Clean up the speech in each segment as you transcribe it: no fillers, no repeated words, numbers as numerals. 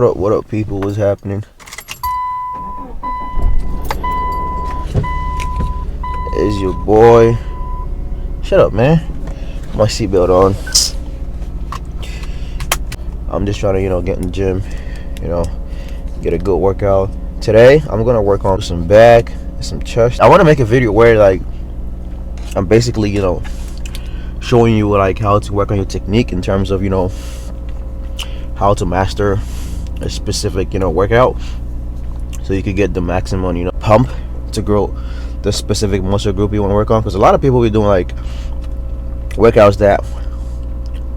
What up, people? What's happening? Is your boy? Shut up, man. My seatbelt on. I'm just trying to, get in the gym, get a good workout. Today, I'm gonna work on some back and some chest. I want to make a video where, like, I'm basically, showing you like how to work on your technique in terms of, how to master a specific, workout, so you could get the maximum, pump to grow the specific muscle group you want to work on. Because a lot of people be doing like workouts that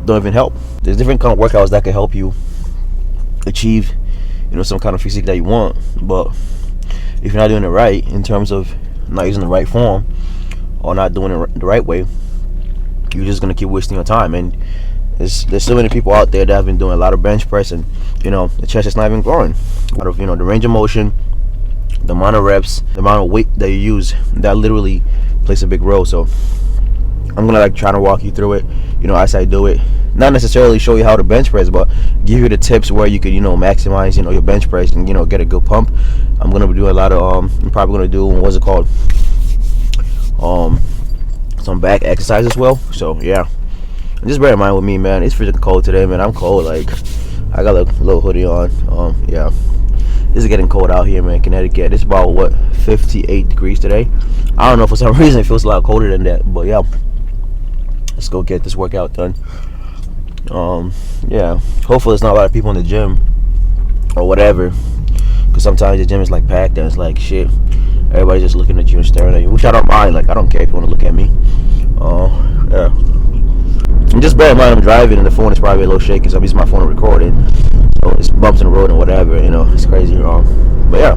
don't even help. There's different kind of workouts that can help you achieve, some kind of physique that you want, but if you're not doing it right, in terms of not using the right form or not doing it the right way, you're just gonna keep wasting your time. And there's so many people out there that have been doing a lot of bench press, and the chest is not even growing. Out of the range of motion, the amount of reps, the amount of weight that you use, that literally plays a big role. So I'm gonna try to walk you through it, as I do it. Not necessarily show you how to bench press, but give you the tips where you could, maximize, your bench press and, get a good pump. I'm gonna be doing a lot of I'm probably gonna do, what's it called, some back exercise as well. So yeah, and just bear in mind with me, man, it's freaking cold today, man. I'm cold. Like, I got a little hoodie on. Yeah, it's getting cold out here, man. Connecticut, it's about 58 degrees today. I don't know, for some reason it feels a lot colder than that, but yeah, let's go get this workout done. Yeah, hopefully there's not a lot of people in the gym or whatever, because sometimes the gym is like packed and it's like shit, everybody's just looking at you and staring at you, which I don't mind. Like, I don't care if you want to look at me. Yeah, and just bear in mind I'm driving and the phone is probably a little shaky, so I'm using my phone to record it, so it's bumps in the road and whatever, it's crazy. But yeah,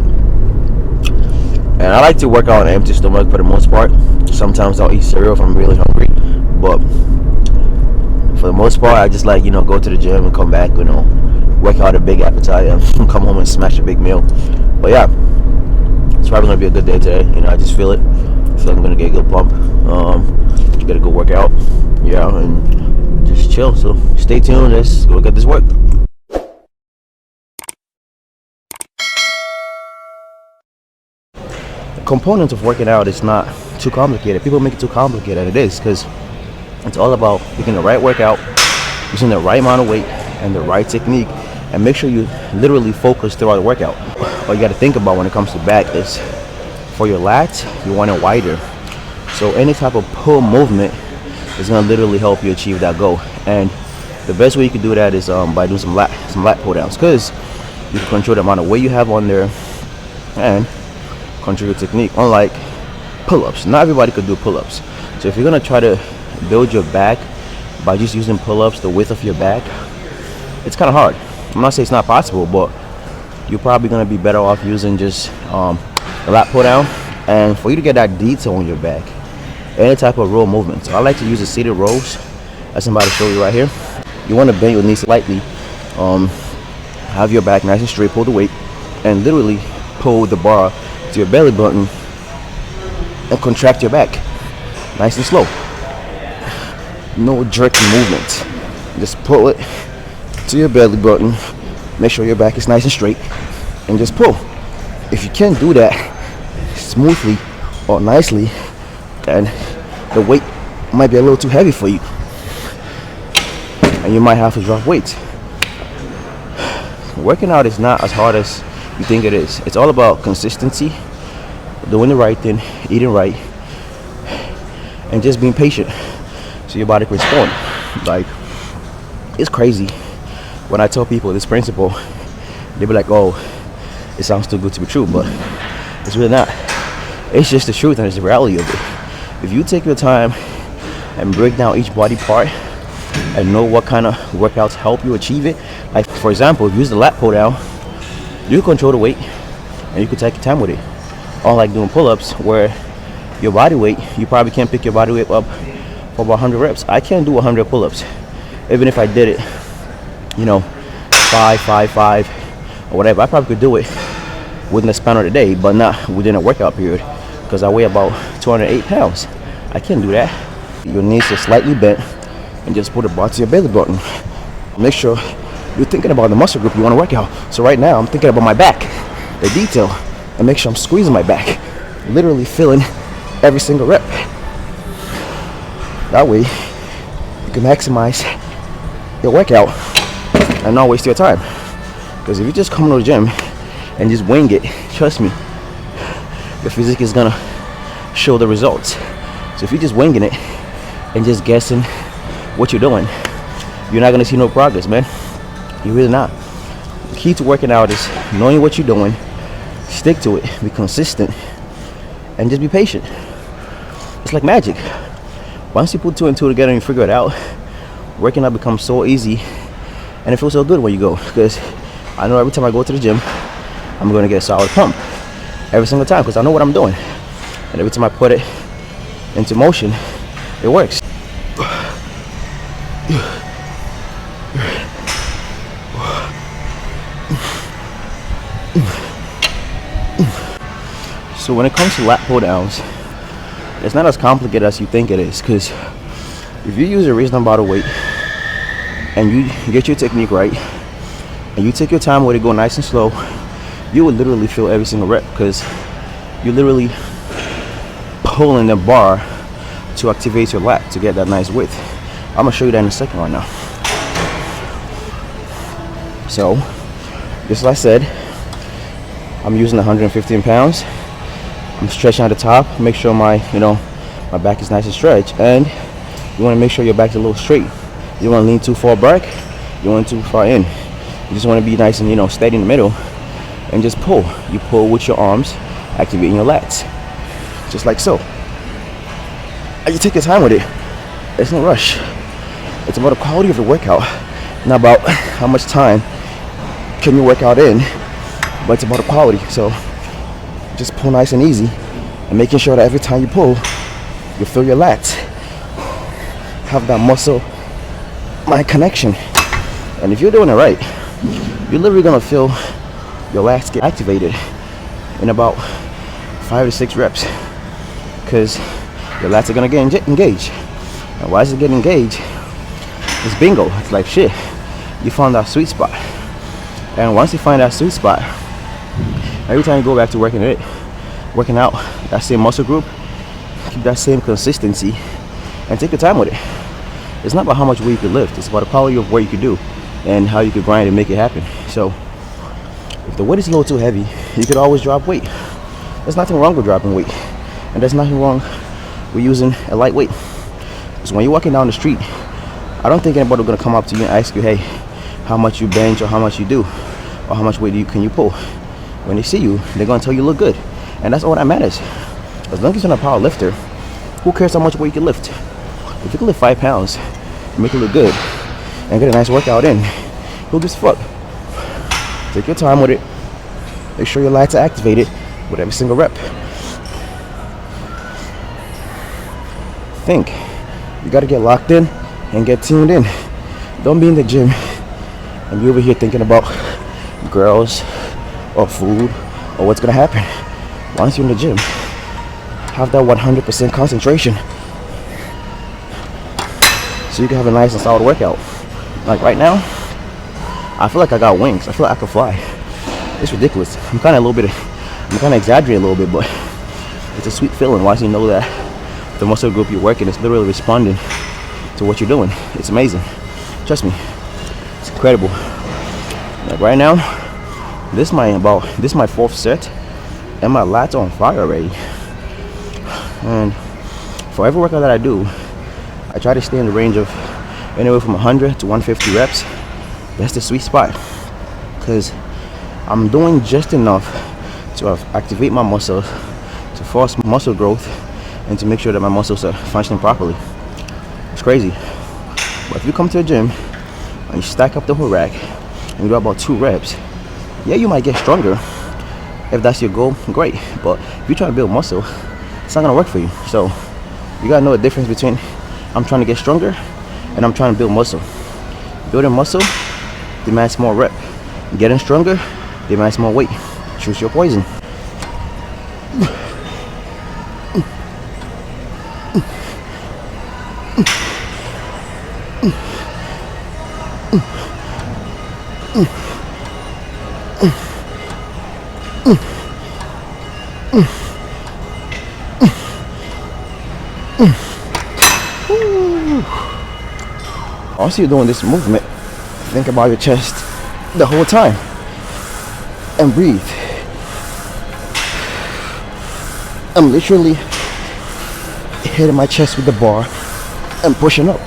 and I like to work out on an empty stomach for the most part. Sometimes I'll eat cereal if I'm really hungry, but for the most part, I just like, go to the gym and come back, work out a big appetite and come home and smash a big meal. But yeah, it's probably gonna be a good day today. I just feel it. I feel like I'm gonna get a good pump, get a good workout. Yeah, and just chill. So stay tuned. Let's go get this work. The components of working out is not too complicated. People make it too complicated, and it is, because it's all about picking the right workout, using the right amount of weight and the right technique, and make sure you literally focus throughout the workout. All you got to think about when it comes to back is, for your lats, you want it wider. So any type of pull movement is going to literally help you achieve that goal. And the best way you can do that is by doing some lat pull downs, because you can control the amount of weight you have on there and control your technique. Unlike pull-ups, not everybody could do pull-ups. So if you're going to try to build your back by just using pull-ups, the width of your back, it's kind of hard. I'm not saying it's not possible, but you're probably going to be better off using just a lat pull down. And for you to get that detail on your back, any type of row movement, so I like to use the seated rows, as I'm about to show you right here. You want to bend your knees slightly, have your back nice and straight, pull the weight, and literally pull the bar to your belly button and contract your back nice and slow. No jerky movement, just pull it to your belly button, make sure your back is nice and straight, and just pull. If you can't do that smoothly or nicely, then the weight might be a little too heavy for you, and you might have to drop weights. Working out is not as hard as you think it is. It's all about consistency, doing the right thing, eating right, and just being patient so your body can respond. Like, it's crazy when I tell people this principle, they be like, oh, it sounds too good to be true, but it's really not. It's just the truth, and it's the reality of it. If you take your time and break down each body part and know what kind of workouts help you achieve it, like for example, if you use the lat pull down, you control the weight and you can take your time with it. Unlike doing pull-ups, where your body weight, you probably can't pick your body weight up for about 100 reps. I can't do 100 pull-ups, even if I did it, 5 or whatever. I probably could do it within the span of the day, but not within a workout period, because I weigh about 208 pounds. I can't do that. Your knees are slightly bent, and just put the bar to your belly button. Make sure you're thinking about the muscle group you want to work out. So right now, I'm thinking about my back, the detail, and make sure I'm squeezing my back, literally feeling every single rep. That way, you can maximize your workout and not waste your time. Because if you just come to the gym and just wing it, trust me, your physique is gonna show the results. So if you're just winging it and just guessing what you're doing, you're not gonna see no progress, man. You're really not. The key to working out is knowing what you're doing, stick to it, be consistent, and just be patient. It's like magic. Once you put two and two together and you figure it out, working out becomes so easy, and it feels so good when you go. Because I know every time I go to the gym, I'm going to get a solid pump every single time because I know what I'm doing, and every time I put it into motion, it works. So when it comes to lat pull downs, it's not as complicated as you think it is, because if you use a reasonable amount of weight and you get your technique right and you take your time with it, go nice and slow, you will literally feel every single rep, because you're literally pulling the bar to activate your lat to get that nice width. I'm gonna show you that in a second right now. So just like I said, I'm using 115 pounds. I'm stretching at the top, make sure my back is nice and stretched, and you want to make sure your back is a little straight. You don't want to lean too far back, you don't want too far in. You just want to be nice and steady in the middle, and just pull. You pull with your arms, activating your lats, just like so. And you take your time with it. It's no rush. It's about the quality of the workout, not about how much time can you work out in, but it's about the quality. So just pull nice and easy, and making sure that every time you pull, you feel your lats, have that muscle mind connection. And if you're doing it right, you're literally gonna feel your lats get activated in about 5 to 6 reps, because your lats are gonna get engaged. And why is it getting engaged? It's bingo. It's like shit, you found that sweet spot. And once you find that sweet spot, every time you go back to working out that same muscle group, keep that same consistency and take your time with it. It's not about how much weight you can lift, it's about the quality of what you can do and how you can grind and make it happen. So if the weight is a little too heavy, you could always drop weight. There's nothing wrong with dropping weight, and there's nothing wrong with using a light weight. Because when you're walking down the street, I don't think anybody's gonna come up to you and ask you, hey, how much you bench or how much you do or how much weight can you pull. When they see you, they're gonna tell you look good, and that's all that matters. As long as you're not a power lifter, who cares how much weight you can lift? If you can lift 5 pounds and make it look good and get a nice workout in, who gives a fuck? Take your time with it. Make sure your lats are activated with every single rep. Think. You gotta get locked in and get tuned in. Don't be in the gym and be over here thinking about girls or food or what's gonna happen. Once you're in the gym, have that 100% concentration so you can have a nice and solid workout. Like right now, I feel like I got wings. I feel like I could fly. It's ridiculous. I'm kind of exaggerating a little bit, but it's a sweet feeling once you know that the muscle group you're working is literally responding to what you're doing. It's amazing. Trust me, it's incredible. Like right now, this is my 4th set, and my lats are on fire already. And for every workout that I do, I try to stay in the range of anywhere from 100 to 150 reps. That's the sweet spot, because I'm doing just enough to activate my muscles, to force muscle growth, and to make sure that my muscles are functioning properly. It's crazy. But if you come to the gym and you stack up the whole rack and you do about 2 reps, yeah, you might get stronger. If that's your goal, great. But if you're trying to build muscle, it's not gonna work for you. So you gotta know the difference between I'm trying to get stronger and I'm trying to build muscle. Building muscle demands more rep. Getting stronger demands more weight. Choose your poison. Also, you're doing this movement, think about your chest the whole time and breathe. I'm literally hitting my chest with the bar and pushing up.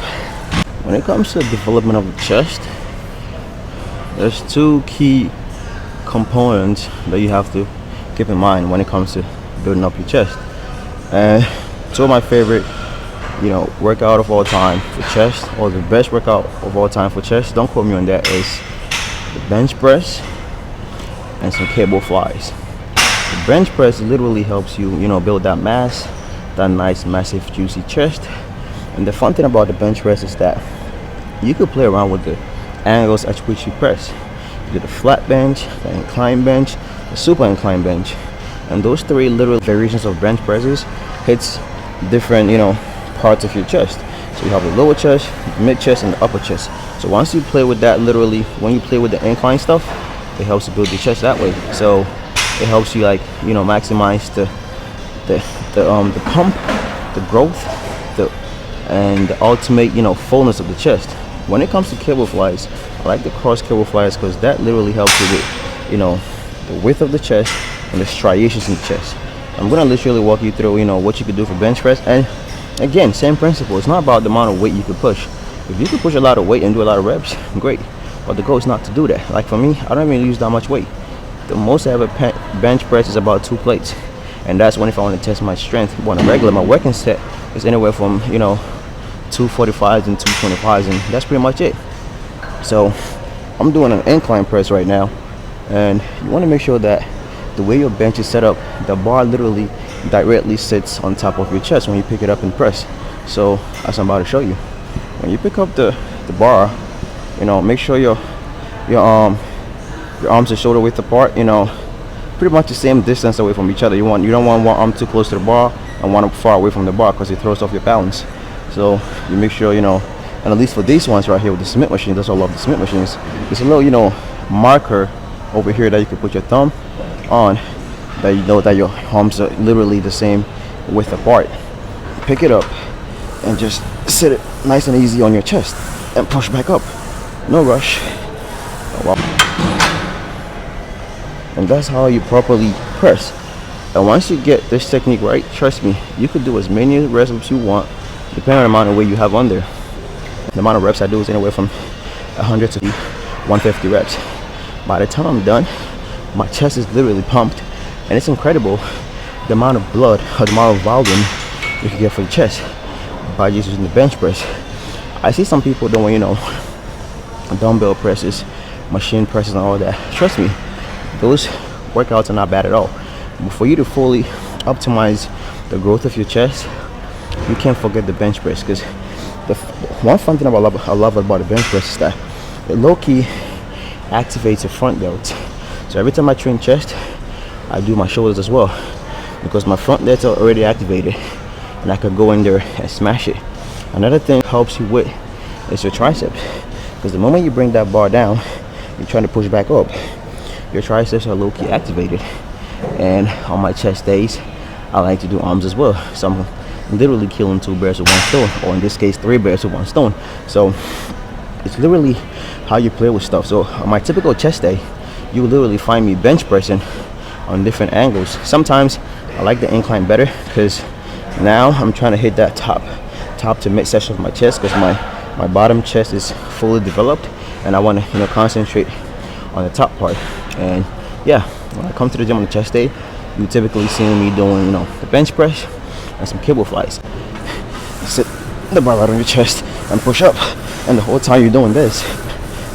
When it comes to the development of the chest, there's two key components that you have to keep in mind when it comes to building up your chest. And two of my favorite, workout of all time for chest, or the best workout of all time for chest, don't quote me on that, is the bench press and some cable flies. The bench press literally helps you, build that mass, that nice, massive, juicy chest. And the fun thing about the bench press is that you could play around with the angles at which you press. You do the flat bench, the incline bench, the super incline bench, and those three literal variations of bench presses hits different, parts of your chest. So you have the lower chest, mid chest, and the upper chest. So once you play with that, literally, when you play with the incline stuff, it helps to build your chest that way. So it helps you maximize the pump, the growth, and the ultimate fullness of the chest. When it comes to cable flies, I like the cross cable flies because that literally helps you with the width of the chest and the striations in the chest. I'm gonna literally walk you through what you could do for bench press. And again, same principle. It's not about the amount of weight you could push. If you could push a lot of weight and do a lot of reps, great, but the goal is not to do that. Like for me, I don't even use that much weight. The most I ever bench press is about 2 plates, and that's when if I want to test my strength. On a regular, my working set is anywhere from 245s and 225s, and that's pretty much it. So I'm doing an incline press right now, and you want to make sure that the way your bench is set up, the bar literally directly sits on top of your chest when you pick it up and press. So as I'm about to show you, when you pick up the bar, make sure your arms are shoulder width apart, pretty much the same distance away from each other. You don't want one arm too close to the bar and one far away from the bar because it throws off your balance. So you make sure, and at least for these ones right here with the Smith machine, that's why I love the Smith machines. There's a little, marker over here that you can put your thumb on, that you know that your arms are literally the same width apart. Pick it up and just sit it nice and easy on your chest and push back up. No rush. Oh, wow. And that's how you properly press. And once you get this technique right, trust me, you could do as many reps as you want, depending on the amount of weight you have on there. The amount of reps I do is anywhere from 100 to 150 reps. By the time I'm done, my chest is literally pumped, and it's incredible the amount of blood or the amount of volume you can get for your chest by just using the bench press. I see some people doing, dumbbell presses, machine presses, and all that. Trust me, those workouts are not bad at all. But for you to fully optimize the growth of your chest, you can't forget the bench press, because the one fun thing I love about the bench press is that it low-key activates the front delts. So every time I train chest, I do my shoulders as well, because my front delts are already activated and I can go in there and smash it. Another thing helps you with is your triceps, because the moment you bring that bar down, you're trying to push back up, your triceps are low-key activated. And on my chest days, I like to do arms as well. So I'm literally killing 2 birds with 1 stone, or in this case 3 birds with 1 stone. So it's literally how you play with stuff. So on my typical chest day, you will literally find me bench pressing on different angles. Sometimes I like the incline better, because now I'm trying to hit that top to mid section of my chest, because my bottom chest is fully developed, and I want to concentrate on the top part. And yeah, when I come to the gym on the chest day, you typically see me doing the bench press and some cable flies. Sit the bar right on your chest and push up, and the whole time you're doing this,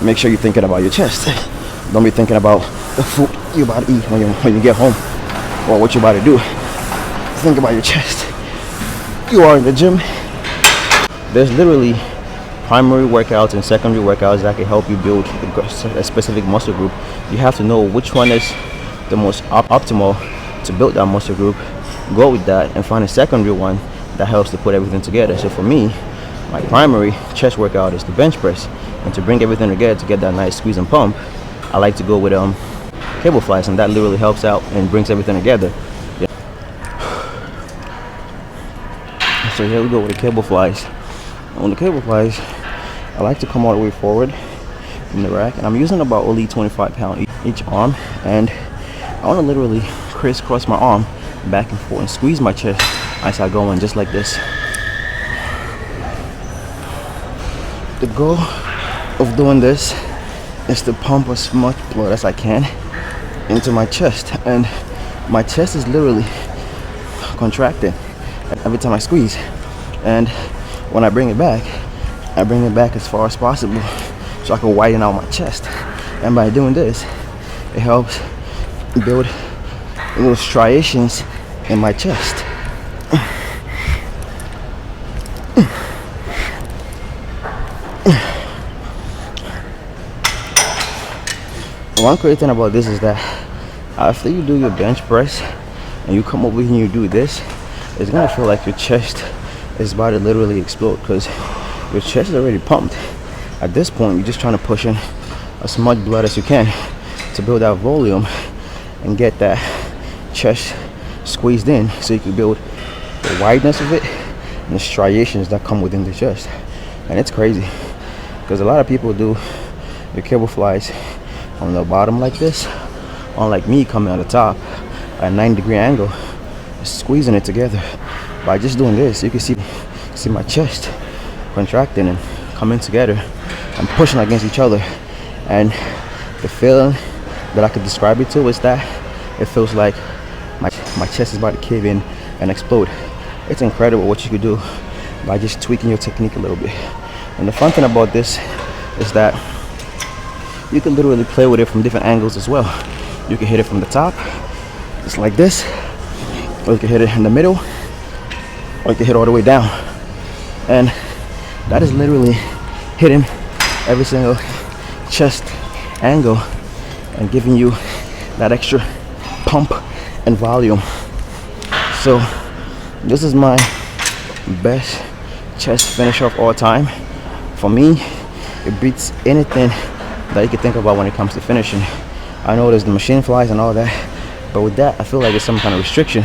make sure you're thinking about your chest. Don't be thinking about the food you're about to eat when you get home, or what you're about to do. Think about your chest. You are in the gym. There's literally primary workouts and secondary workouts that can help you build a specific muscle group. You have to know which one is the most optimal to build that muscle group, go with that, and find a secondary one that helps to put everything together. So for me, my primary chest workout is the bench press, and to bring everything together to get that nice squeeze and pump, I like to go with cable flies, and that literally helps out and brings everything together. Yeah. So here we go with the cable flies. On the cable flies, I like to come all the way forward from the rack, and I'm using about only 25 pounds each arm, and I want to literally crisscross my arm back and forth and squeeze my chest as I go in, just like this. The goal of doing this is to pump as much blood as I can into my chest, and my chest is literally contracting every time I squeeze. And when I bring it back as far as possible so I can widen out my chest. And by doing this, it helps build little striations in my chest. One great thing about this is that after you do your bench press and you come over here and you do this, it's gonna feel like your chest is about to literally explode, because your chest is already pumped. At this point, you're just trying to push in as much blood as you can to build that volume and get that chest squeezed in, so you can build the wideness of it and the striations that come within the chest. And it's crazy because a lot of people do the cable flies on the bottom like this, unlike me coming on the top at a 90-degree angle, squeezing it together. By just doing this, you can see my chest contracting and coming together and pushing against each other. And the feeling that I could describe it to is that it feels like my chest is about to cave in and explode. It's incredible what you could do by just tweaking your technique a little bit. And the fun thing about this is that you can literally play with it from different angles as well. You can hit it from the top, just like this, or you can hit it in the middle, or you can hit all the way down. And that is literally hitting every single chest angle and giving you that extra pump and volume. So this is my best chest finish of all time. For me, it beats anything that you can think about when it comes to finishing. I know there's the machine flies and all that, but with that, I feel like there's some kind of restriction.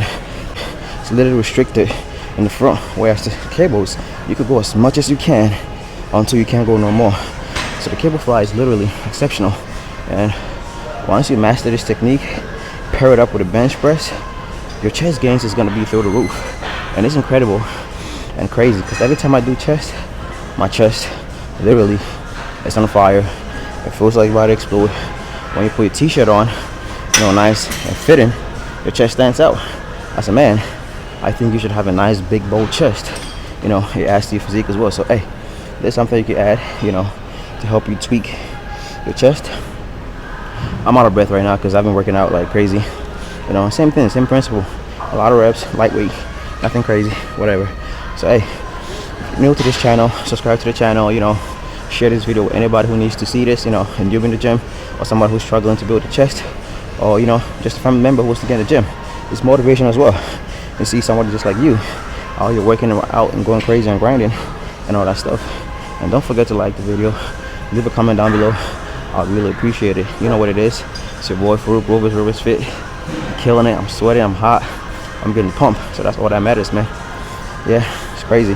It's literally restricted in the front, whereas the cables, you could go as much as you can until you can't go no more. So the cable fly is literally exceptional. And once you master this technique, pair it up with a bench press, your chest gains is gonna be through the roof. And it's incredible and crazy, because every time I do chest, my chest literally is on fire. It feels like it's about to explode. When you put your t-shirt on, you know, nice and fitting, your chest stands out. As a man, I think you should have a nice big bold chest. You know, it adds to your physique as well. So hey, there's something you can add, you know, to help you tweak your chest. I'm out of breath right now because I've been working out like crazy. You know, same thing, same principle. A lot of reps, lightweight, nothing crazy, whatever. So hey, if you're new to this channel, subscribe to the channel, you know, share this video with anybody who needs to see this, you know, and you're in the gym, or somebody who's struggling to build a chest, or, you know, just a family member who wants to get in the gym. It's motivation as well. You see somebody just like you out here working out and going crazy and grinding and all that stuff. And don't forget to like the video, leave a comment down below. I'd really appreciate it. You know what it is. It's your boy Farouk, Rovers Fit. I'm killing it. I'm sweating. I'm hot. I'm getting pumped. So that's all that matters, man. Yeah, it's crazy.